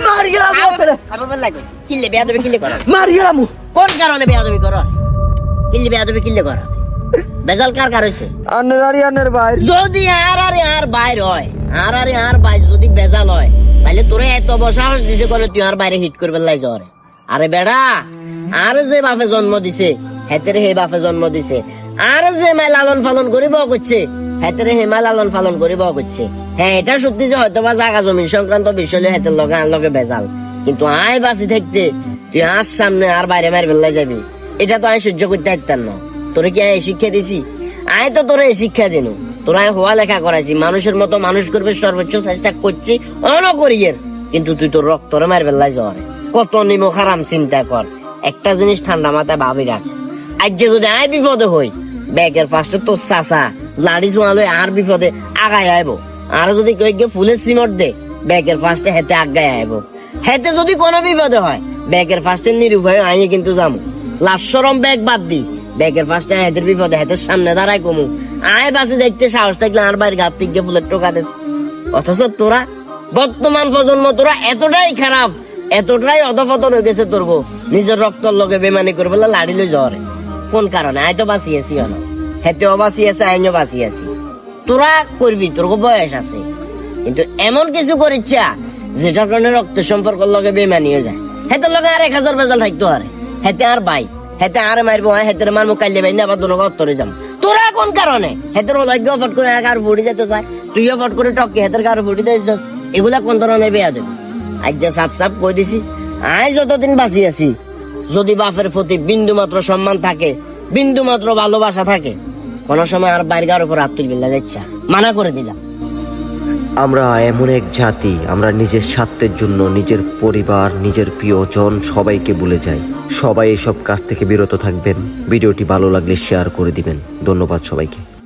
মারি গেলাম খাবার লাগাইছি কিল্লে বেয়াদবি কিল্লে করা মারি গেলাম কোন কারণে বেয়াদবি করা কিল্লে বেয়াদবি কিল্লে করা বেজাল কার হইছে আন্নের ভাই যদি আর বাইর হয় আর বাইর যদি বেজাল হয় তাহলে তোরে এত বসাস দিছে করে তুই আর বাইরে হিট করবে লাই জ্বরে আরে বেড়া আর যে বাপে জন্ম দিছে হেতেরে হে বাপে জন্ম দিছে আর যে মাই লালন পালন করিব করছে হেতেরে হে মাই লালন পালন করিব করছে হ্যাঁ এটা সত্যি যে হয়তো বা জায়গা জমি সংক্রান্ত বিষয় হেতের লগে আর লগে বেজাল কিন্তু আয় বাঁচি থাকতে তুই আর সামনে আর বাইরে মার বেলাই যাবি এটা তো আমি সহ্য করতে পারতাম না তোরে কি আমি শিক্ষা দিছি আয় তো তোরে শিক্ষা দিনু তোরা হওয়া লেখা করাইছি মানুষের মতো মানুষ করবে সর্বোচ্চ চেষ্টা করছি অনকরিয়ের কিন্তু তুই তোর রক্তরে মার বেলাই জ্বরে কত নিমো খারাম চিন্তা কর একটা জিনিস ঠান্ডা মাথায় ভাবি রাখ আজ যে যদি আয় বিপদে হই ব্যাগের ফার্স্টে তোর চাচা লাড়ি চুয়ালে আর বিপদে আগায় আইব আর যদি কেউ ফুলের সিমট দে ব্যাগের ফার্স্টে হেতে আগায় আইব হেতে যদি কোনো বিপদে হয় ব্যাগের ফার্স্টে নিরুপায় আইয়ে কিন্তু যাবো লাশরম ব্যাগ বাদ দি ব্যাগের ফার্স্টে হেতের বিপদে হেতের সামনে দাঁড়ায় কমু আয় বাসে দেখতে সাহস থাকলে আর বাইরে ঘাত থেকে ফুলের টোকা দিস অথচ তোরা বর্তমান প্রজন্ম তোরা এতটাই খারাপ এতটাই অধপতন হয়ে গেছে তোর নিজের রক্তর লগে বেমানি করে বলে লাড়িলে জ্বরে কোন কারণে আয় তো বাঁচিয়েছি না হেতেও বাঁচিয়েছে আইনও বাঁচিয়েছি তোরা করবি তোর বয়স আছে কিন্তু এমন কিছু করিচ্ছা যেটার কারণে রক্ত সম্পর্ক লগে বেমানি হয়ে যায় হেতের লগে আর 1000 বেজাল থাকতে পারে হেতে আর ভাই হেতে আর মারবো হেতের মারবো কাইলে ভাই না আবার দুনো উত্তরে যাম তোরা কোন কারণে হেতের লজ্ঞা ফট করে আর বুড়ি যেতে চায় তুইও ফট করে টকে হেতের কারো বুড়ি দিস এগুলা কোন ধরনের বেয়া দেবে আজ যে সাপ সাপ কই দিছি আয় যতদিন বাঁচি আছি যদি বাপের প্রতি বিন্দু মাত্র সম্মান থাকে বিন্দু মাত্র ভালোবাসা থাকে কোন সময় আর বাইরের উপর হাত তুলবি না যাচ্ছা মানা করে দিলাম আমরা এমন এক জাতি আমরা নিজের স্বার্থের জন্য নিজের পরিবার নিজের প্রিয়জন সবাইকে ভুলে যাই সবাই এসব কাজ থেকে বিরত থাকবেন ভিডিওটি ভালো লাগলে শেয়ার করে দিবেন ধন্যবাদ সবাইকে।